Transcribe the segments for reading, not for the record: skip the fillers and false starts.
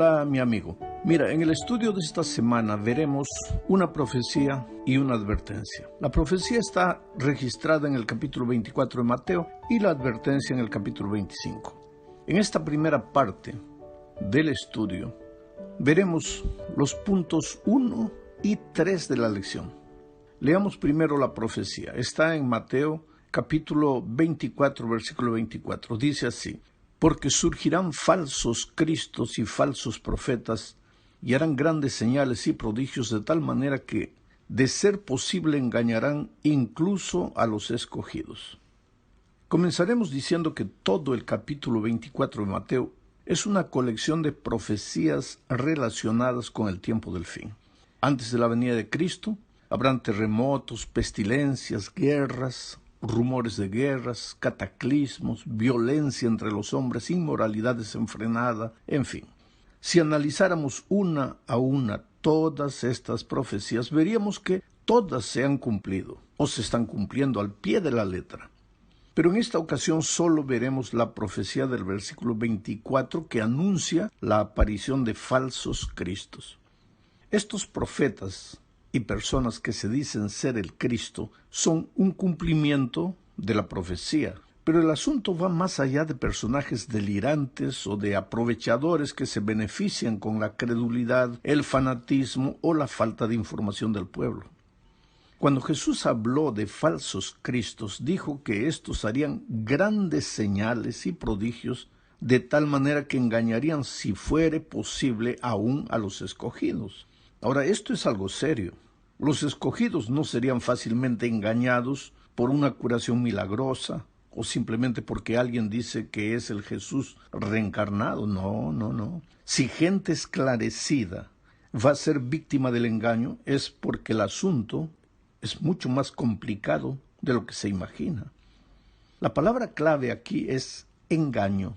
Hola, mi amigo. Mira, en el estudio de esta semana veremos una profecía y una advertencia. La profecía está registrada en el capítulo 24 de Mateo y la advertencia en el capítulo 25. En esta primera parte del estudio veremos los puntos 1 y 3 de la lección. Leamos primero la profecía. Está en Mateo capítulo 24, versículo 24. Dice así: porque surgirán falsos cristos y falsos profetas, y harán grandes señales y prodigios de tal manera que, de ser posible, engañarán incluso a los escogidos. Comenzaremos diciendo que todo el capítulo 24 de Mateo es una colección de profecías relacionadas con el tiempo del fin. Antes de la venida de Cristo, habrán terremotos, pestilencias, guerras, rumores de guerras, cataclismos, violencia entre los hombres, inmoralidad desenfrenada, en fin. Si analizáramos una a una todas estas profecías, veríamos que todas se han cumplido o se están cumpliendo al pie de la letra. Pero en esta ocasión solo veremos la profecía del versículo 24 que anuncia la aparición de falsos cristos. Estos profetas y personas que se dicen ser el Cristo son un cumplimiento de la profecía. Pero el asunto va más allá de personajes delirantes o de aprovechadores que se benefician con la credulidad, el fanatismo o la falta de información del pueblo. Cuando Jesús habló de falsos cristos, dijo que estos harían grandes señales y prodigios de tal manera que engañarían, si fuere posible, aún a los escogidos. Ahora, esto es algo serio. Los escogidos no serían fácilmente engañados por una curación milagrosa o simplemente porque alguien dice que es el Jesús reencarnado. No. Si gente esclarecida va a ser víctima del engaño, es porque el asunto es mucho más complicado de lo que se imagina. La palabra clave aquí es engaño.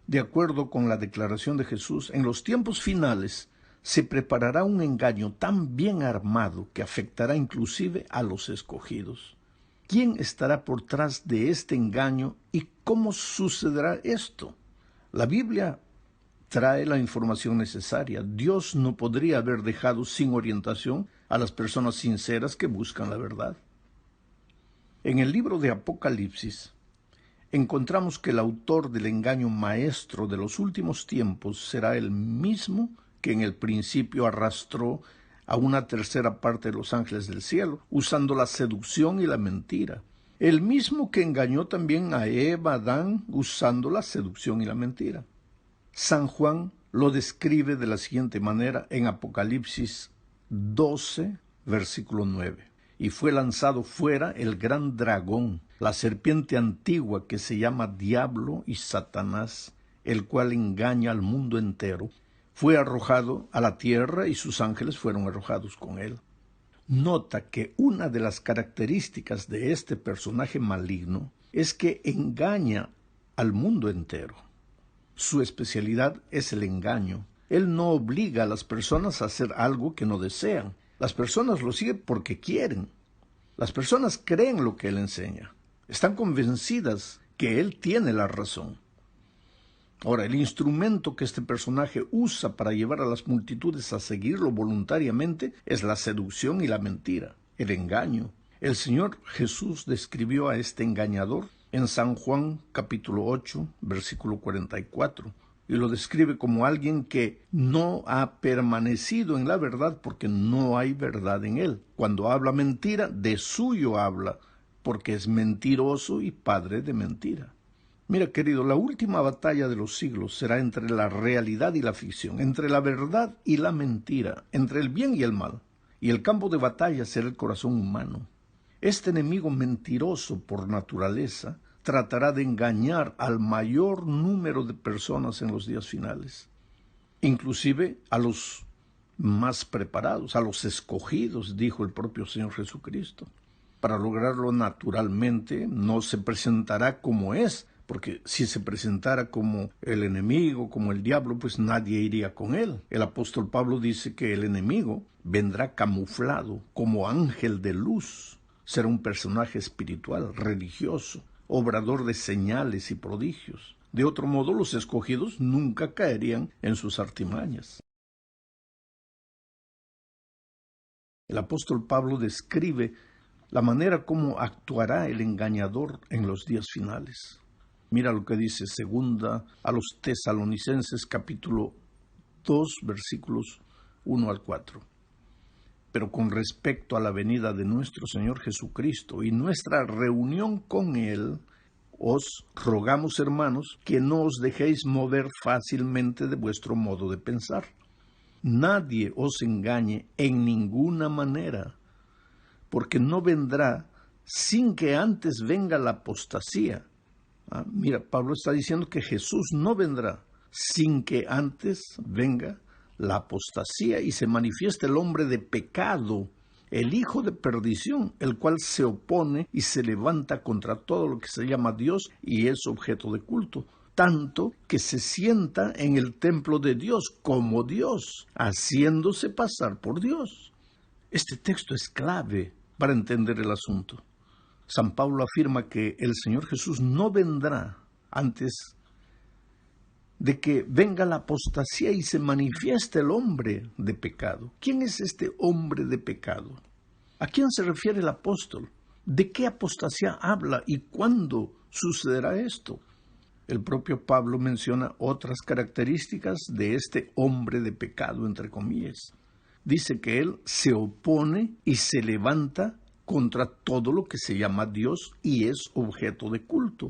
De acuerdo con la declaración de Jesús, en los tiempos finales se preparará un engaño tan bien armado que afectará inclusive a los escogidos. ¿Quién estará por detrás de este engaño y cómo sucederá esto? La Biblia trae la información necesaria. Dios no podría haber dejado sin orientación a las personas sinceras que buscan la verdad. En el libro de Apocalipsis encontramos que el autor del engaño maestro de los últimos tiempos será el mismo que en el principio arrastró a una tercera parte de los ángeles del cielo, usando la seducción y la mentira. El mismo que engañó también a Eva, Adán, usando la seducción y la mentira. San Juan lo describe de la siguiente manera en Apocalipsis 12, versículo 9. Y fue lanzado fuera el gran dragón, la serpiente antigua que se llama Diablo y Satanás, el cual engaña al mundo entero. Fue arrojado a la tierra y sus ángeles fueron arrojados con él. Nota que una de las características de este personaje maligno es que engaña al mundo entero. Su especialidad es el engaño. Él no obliga a las personas a hacer algo que no desean. Las personas lo siguen porque quieren. Las personas creen lo que él enseña. Están convencidas que él tiene la razón. Ahora, el instrumento que este personaje usa para llevar a las multitudes a seguirlo voluntariamente es la seducción y la mentira, el engaño. El Señor Jesús describió a este engañador en San Juan capítulo 8, versículo 44, y lo describe como alguien que no ha permanecido en la verdad porque no hay verdad en él. Cuando habla mentira, de suyo habla, porque es mentiroso y padre de mentira. Mira, querido, la última batalla de los siglos será entre la realidad y la ficción, entre la verdad y la mentira, entre el bien y el mal. Y el campo de batalla será el corazón humano. Este enemigo mentiroso por naturaleza tratará de engañar al mayor número de personas en los días finales, inclusive a los más preparados, a los escogidos, dijo el propio Señor Jesucristo. Para lograrlo naturalmente no se presentará como es, porque si se presentara como el enemigo, como el diablo, pues nadie iría con él. El apóstol Pablo dice que el enemigo vendrá camuflado como ángel de luz. Será un personaje espiritual, religioso, obrador de señales y prodigios. De otro modo, los escogidos nunca caerían en sus artimañas. El apóstol Pablo describe la manera como actuará el engañador en los días finales. Mira lo que dice segunda a los Tesalonicenses capítulo 2 versículos 1 al 4. Pero con respecto a la venida de nuestro Señor Jesucristo y nuestra reunión con Él, os rogamos, hermanos, que no os dejéis mover fácilmente de vuestro modo de pensar. Nadie os engañe en ninguna manera, porque no vendrá sin que antes venga la apostasía. Mira, Pablo está diciendo que Jesús no vendrá sin que antes venga la apostasía y se manifieste el hombre de pecado, el hijo de perdición, el cual se opone y se levanta contra todo lo que se llama Dios y es objeto de culto, tanto que se sienta en el templo de Dios como Dios, haciéndose pasar por Dios. Este texto es clave para entender el asunto. San Pablo afirma que el Señor Jesús no vendrá antes de que venga la apostasía y se manifieste el hombre de pecado. ¿Quién es este hombre de pecado? ¿A quién se refiere el apóstol? ¿De qué apostasía habla y cuándo sucederá esto? El propio Pablo menciona otras características de este hombre de pecado, entre comillas. Dice que él se opone y se levanta contra todo lo que se llama Dios y es objeto de culto.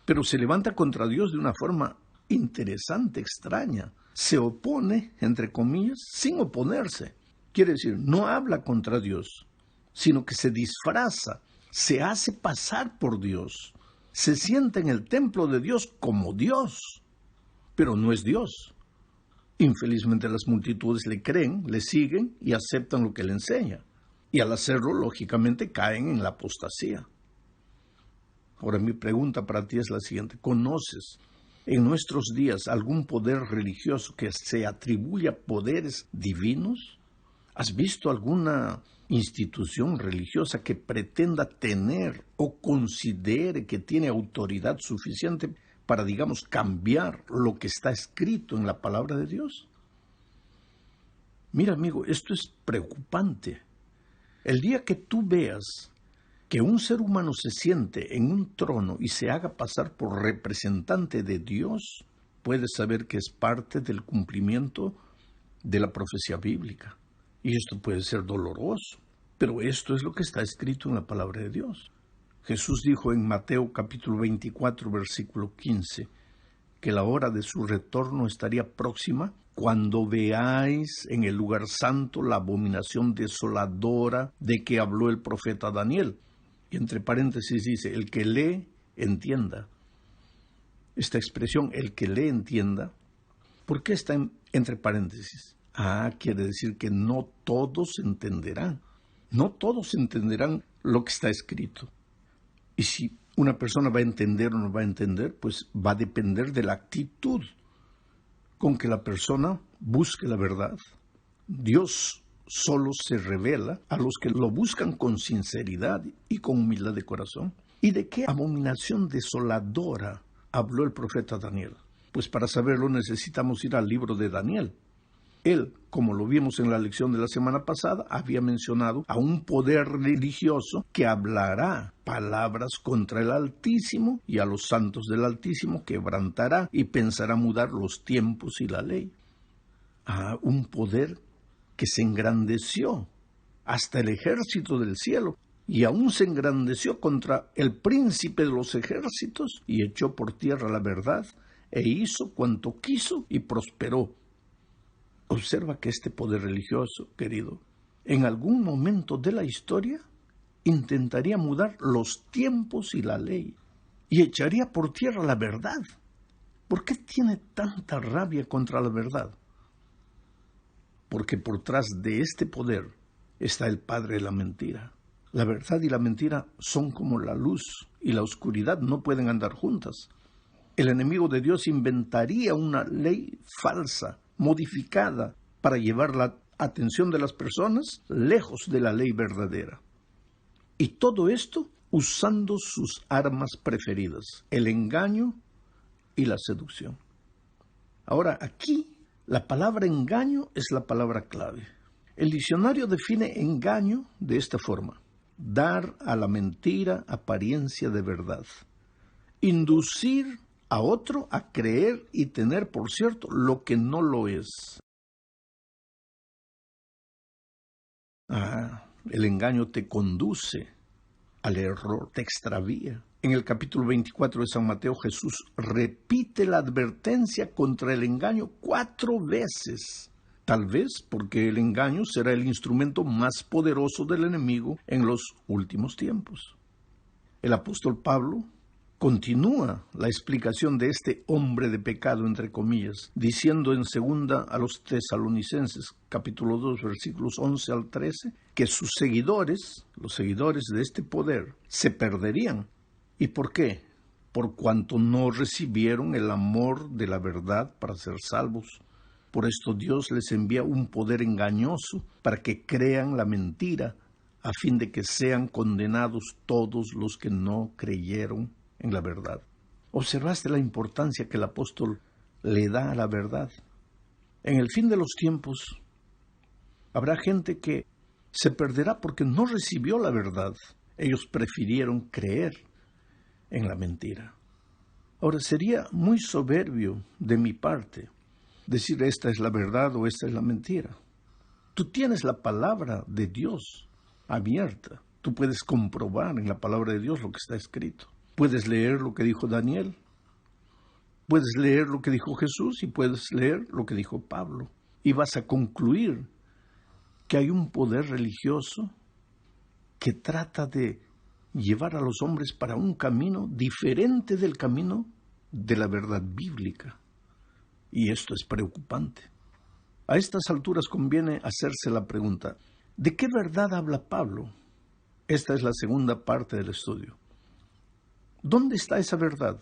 Pero se levanta contra Dios de una forma interesante, extraña. Se opone, entre comillas, sin oponerse. Quiere decir, no habla contra Dios, sino que se disfraza, se hace pasar por Dios. Se sienta en el templo de Dios como Dios, pero no es Dios. Infelizmente las multitudes le creen, le siguen y aceptan lo que le enseña. Y al hacerlo, lógicamente, caen en la apostasía. Ahora mi pregunta para ti es la siguiente. ¿Conoces en nuestros días algún poder religioso que se atribuya poderes divinos? ¿Has visto alguna institución religiosa que pretenda tener o considere que tiene autoridad suficiente para, digamos, cambiar lo que está escrito en la palabra de Dios? Mira, amigo, esto es preocupante. El día que tú veas que un ser humano se siente en un trono y se haga pasar por representante de Dios, puedes saber que es parte del cumplimiento de la profecía bíblica. Y esto puede ser doloroso, pero esto es lo que está escrito en la palabra de Dios. Jesús dijo en Mateo capítulo 24, versículo 15, que la hora de su retorno estaría próxima cuando veáis en el lugar santo la abominación desoladora de que habló el profeta Daniel. Y entre paréntesis dice, el que lee, entienda. Esta expresión, el que lee, entienda, ¿por qué está entre paréntesis? Quiere decir que no todos entenderán. No todos entenderán lo que está escrito. Y si una persona va a entender o no va a entender, pues va a depender de la actitud con que la persona busque la verdad. Dios solo se revela a los que lo buscan con sinceridad y con humildad de corazón. ¿Y de qué abominación desoladora habló el profeta Daniel? Pues para saberlo necesitamos ir al libro de Daniel. Él, como lo vimos en la lección de la semana pasada, había mencionado a un poder religioso que hablará palabras contra el Altísimo y a los santos del Altísimo quebrantará y pensará mudar los tiempos y la ley. Un poder que se engrandeció hasta el ejército del cielo y aún se engrandeció contra el príncipe de los ejércitos y echó por tierra la verdad e hizo cuanto quiso y prosperó. Observa que este poder religioso, querido, en algún momento de la historia intentaría mudar los tiempos y la ley y echaría por tierra la verdad. ¿Por qué tiene tanta rabia contra la verdad? Porque por detrás de este poder está el padre de la mentira. La verdad y la mentira son como la luz y la oscuridad no pueden andar juntas. El enemigo de Dios inventaría una ley falsa, modificada, para llevar la atención de las personas lejos de la ley verdadera. Y todo esto usando sus armas preferidas, el engaño, y la seducción. Ahora, aquí la palabra engaño es la palabra clave. El diccionario define engaño de esta forma: dar a la mentira apariencia de verdad, inducir a otro a creer y tener por cierto lo que no lo es. El engaño te conduce al error, te extravía. En el capítulo 24 de San Mateo, Jesús repite la advertencia contra el engaño 4 veces. Tal vez porque el engaño será el instrumento más poderoso del enemigo en los últimos tiempos. El apóstol Pablo continúa la explicación de este hombre de pecado, entre comillas, diciendo en 2 a los Tesalonicenses, capítulo 2, versículos 11 al 13, que sus seguidores, los seguidores de este poder, se perderían. ¿Y por qué? Por cuanto no recibieron el amor de la verdad para ser salvos. Por esto Dios les envía un poder engañoso para que crean la mentira, a fin de que sean condenados todos los que no creyeron en la verdad. ¿Observaste la importancia que el apóstol le da a la verdad? En el fin de los tiempos habrá gente que se perderá porque no recibió la verdad. Ellos prefirieron creer en la mentira. Ahora, sería muy soberbio de mi parte decir esta es la verdad o esta es la mentira. Tú tienes la palabra de Dios abierta. Tú puedes comprobar en la palabra de Dios lo que está escrito. Puedes leer lo que dijo Daniel, puedes leer lo que dijo Jesús y puedes leer lo que dijo Pablo. Y vas a concluir que hay un poder religioso que trata de llevar a los hombres para un camino diferente del camino de la verdad bíblica. Y esto es preocupante. A estas alturas conviene hacerse la pregunta: ¿de qué verdad habla Pablo? Esta es la segunda parte del estudio. ¿Dónde está esa verdad?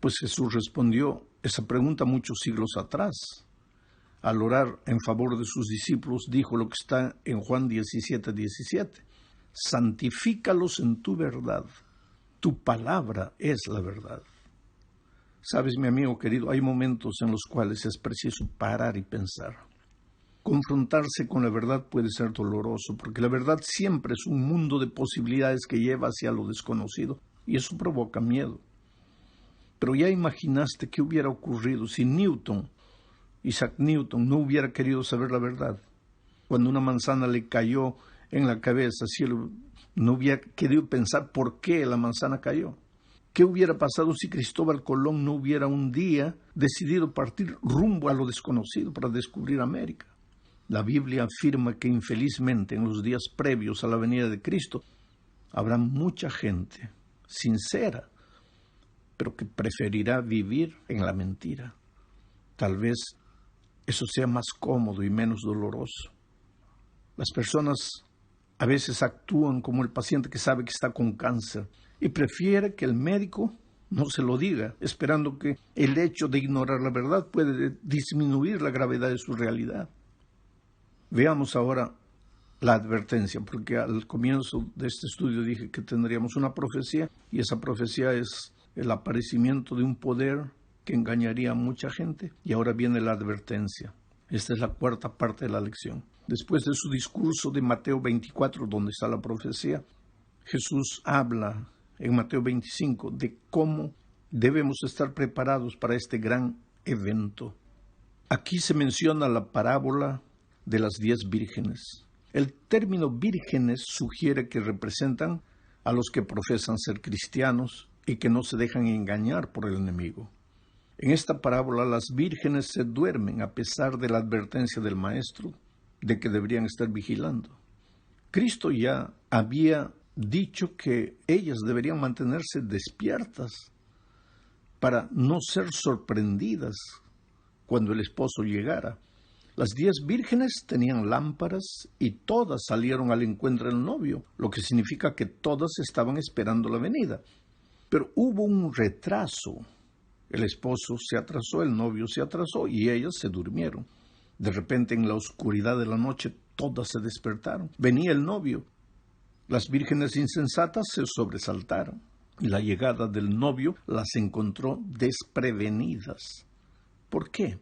Pues Jesús respondió esa pregunta muchos siglos atrás. Al orar en favor de sus discípulos, dijo lo que está en Juan 17:17. Santifícalos en tu verdad. Tu palabra es la verdad. Sabes, mi amigo querido, hay momentos en los cuales es preciso parar y pensar. Confrontarse con la verdad puede ser doloroso, porque la verdad siempre es un mundo de posibilidades que lleva hacia lo desconocido, y eso provoca miedo. Pero ya imaginaste qué hubiera ocurrido si Isaac Newton, no hubiera querido saber la verdad. Cuando una manzana le cayó en la cabeza, si él no hubiera querido pensar por qué la manzana cayó. ¿Qué hubiera pasado si Cristóbal Colón no hubiera un día decidido partir rumbo a lo desconocido para descubrir América? La Biblia afirma que infelizmente en los días previos a la venida de Cristo habrá mucha gente sincera, pero que preferirá vivir en la mentira. Tal vez eso sea más cómodo y menos doloroso. Las personas a veces actúan como el paciente que sabe que está con cáncer y prefiere que el médico no se lo diga, esperando que el hecho de ignorar la verdad puede disminuir la gravedad de su realidad. Veamos ahora la advertencia, porque al comienzo de este estudio dije que tendríamos una profecía, y esa profecía es el aparecimiento de un poder que engañaría a mucha gente, y ahora viene la advertencia. Esta es la cuarta parte de la lección. Después de su discurso de Mateo 24, donde está la profecía, Jesús habla en Mateo 25 de cómo debemos estar preparados para este gran evento. Aquí se menciona la parábola de las 10 vírgenes. El término vírgenes sugiere que representan a los que profesan ser cristianos y que no se dejan engañar por el enemigo. En esta parábola las vírgenes se duermen a pesar de la advertencia del maestro de que deberían estar vigilando. Cristo ya había dicho que ellas deberían mantenerse despiertas para no ser sorprendidas cuando el esposo llegara. Las 10 vírgenes tenían lámparas y todas salieron al encuentro del novio, lo que significa que todas estaban esperando la venida. Pero hubo un retraso. El esposo se atrasó, el novio se atrasó y ellas se durmieron. De repente, en la oscuridad de la noche, todas se despertaron. Venía el novio. Las vírgenes insensatas se sobresaltaron. La llegada del novio las encontró desprevenidas. ¿Por qué?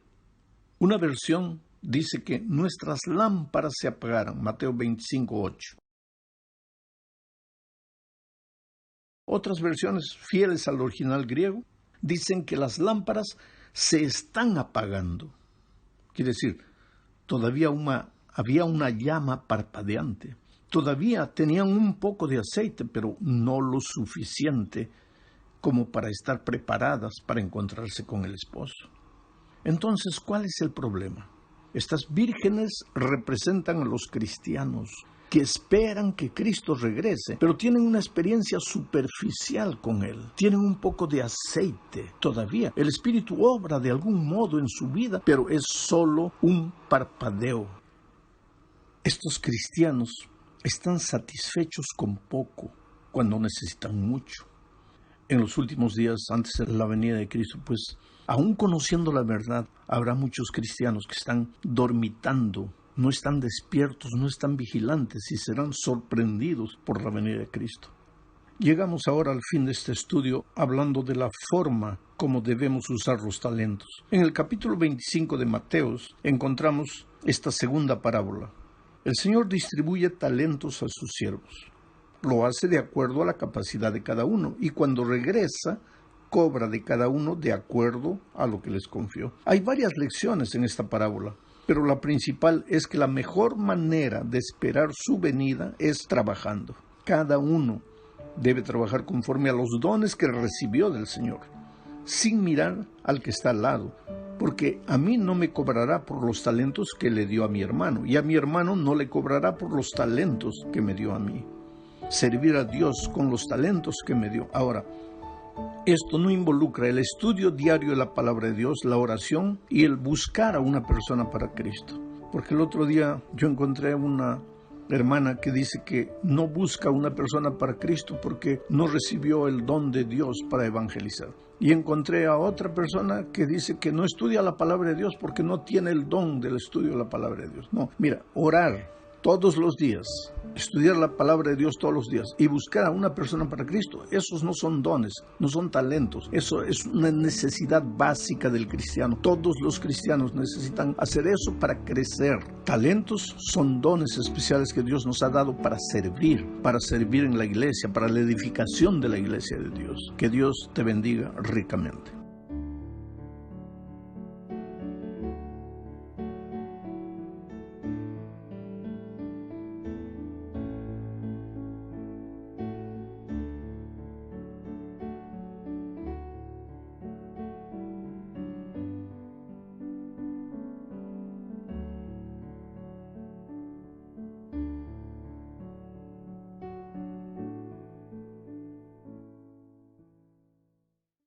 Una versión dice que nuestras lámparas se apagaron, Mateo 25:8. Otras versiones, fieles al original griego, dicen que las lámparas se están apagando. Quiere decir, todavía había una llama parpadeante. Todavía tenían un poco de aceite, pero no lo suficiente como para estar preparadas para encontrarse con el esposo. Entonces, ¿cuál es el problema? Estas vírgenes representan a los cristianos que esperan que Cristo regrese, pero tienen una experiencia superficial con Él. Tienen un poco de aceite todavía. El Espíritu obra de algún modo en su vida, pero es solo un parpadeo. Estos cristianos están satisfechos con poco cuando necesitan mucho. En los últimos días, antes de la venida de Cristo, pues, aún conociendo la verdad, habrá muchos cristianos que están dormitando, no están despiertos, no están vigilantes y serán sorprendidos por la venida de Cristo. Llegamos ahora al fin de este estudio hablando de la forma como debemos usar los talentos. En el capítulo 25 de Mateos encontramos esta segunda parábola. El Señor distribuye talentos a sus siervos. Lo hace de acuerdo a la capacidad de cada uno y cuando regresa, cobra de cada uno de acuerdo a lo que les confió. Hay varias lecciones en esta parábola, pero la principal es que la mejor manera de esperar su venida es trabajando. Cada uno debe trabajar conforme a los dones que recibió del Señor, sin mirar al que está al lado, porque a mí no me cobrará por los talentos que le dio a mi hermano, y a mi hermano no le cobrará por los talentos que me dio a mí. Servir a Dios con los talentos que me dio. Ahora, esto no involucra el estudio diario de la palabra de Dios, la oración y el buscar a una persona para Cristo. Porque el otro día yo encontré una hermana que dice que no busca a una persona para Cristo porque no recibió el don de Dios para evangelizar. Y encontré a otra persona que dice que no estudia la palabra de Dios porque no tiene el don del estudio de la palabra de Dios. No, mira, orar todos los días, estudiar la palabra de Dios todos los días y buscar a una persona para Cristo, esos no son dones, no son talentos, eso es una necesidad básica del cristiano. Todos los cristianos necesitan hacer eso para crecer. Talentos son dones especiales que Dios nos ha dado para servir en la iglesia, para la edificación de la iglesia de Dios. Que Dios te bendiga ricamente.